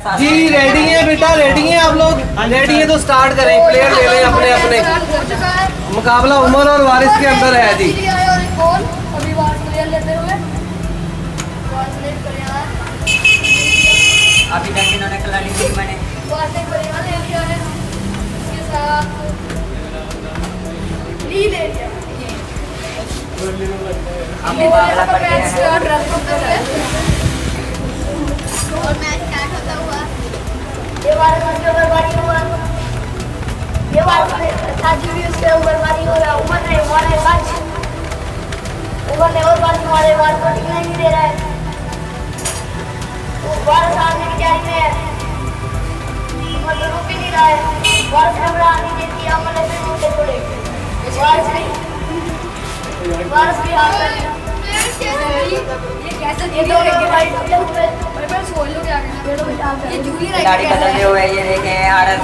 जी ready है बेटा, ready है आप लोग? रेडी है तो स्टार्ट करें, प्लेयर ले लें अपने अपने। मुकाबला उमर और वारिस के अंदर है जी। अभी तक इन्होंने खिलाड़ी नहीं बने। हम मुकाबला करते हैं। और मैच स्टार्ट होता हुआ ये उमरवारी हुआ, ये साथी भी उसके उमरवारी हो रहा। उमर ने हमारे बात, उमर ने और बात हमारे बात को टिकने नहीं दे रहा है। वो 12 साल की तैयारी में है, उमर तो रुक ही नहीं रहा है। 12 से घबरा नहीं देती, अमल ऐसे मुझे छोड़े 12 भी हाथ कर लिया। खिलाड़ी बदलते हुए ये देखे आरत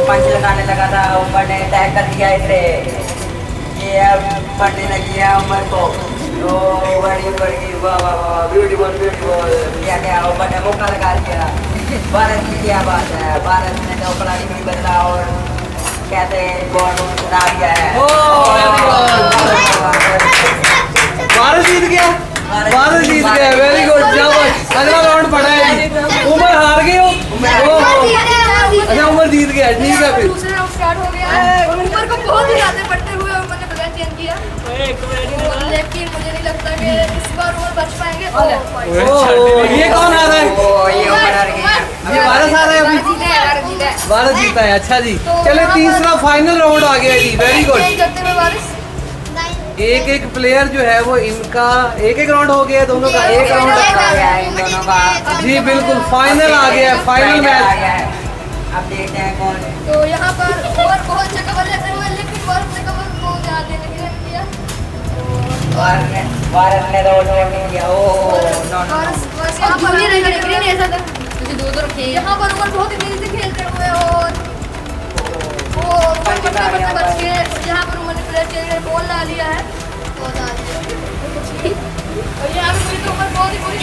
पंच लगाने लगा था, उमर ने टैग कर दिया इसे। ये अब पढ़ने लगी है उमर को, तो बड़ी बड़ी वाह वाह वाह ब्यूटीफुल ब्यूटीफुल क्या क्या उमर ने मौका लगा दिया। भारत की क्या बात है, भारत ने तो खिलाड़ी भी बदला और कहते बॉल बना दिया है। भारत जीत गया, भारत जीत गया, वेरी गुड शाबाश। अगला राउंड पड़ा है जी। उमर हार गए हो? अच्छा उमर जीत गया, ठीक है फिर। दूसरा राउंड स्टार्ट हो गया है। उमर को बहुत ही ज्यादा पढ़ते हुए मैंने प्लान चेंज किया, लेकिन मुझे नहीं लगता कि इस बार उमर बच पाएंगे। ये कौन आ रहा है? ये उमर हार गई। ये भारत आ रहा है अभी? भारत जीता है, अच्छा जी। चले तीसरा फाइनल राउंड आ गया जी, वेरी गुड। एक एक प्लेयर जो है वो इनका एक एक राउंड हो गया, दोनों का एक राउंड हो गया इन दोनों का। जी बिल्कुल फाइनल आ गया, फाइनल मैच। अब देखते हैं कौन। तो यहाँ पर और बहुत जगह पर लेते हुए, लेकिन भारत ने कवर को ज़्यादा नहीं किया। भारत ने रोड नहीं किया। Oh no no. बस यहाँ पर नहीं ऐसा था, मुझे दो रखे। यहाँ पर उमर बहुत ही तेजी से खेलते हुए और वो बच के यहाँ पर उमर ने प्लेयर चेंज बॉल ला लिया है। और यहाँ पे तो उमर बहुत ही बुरी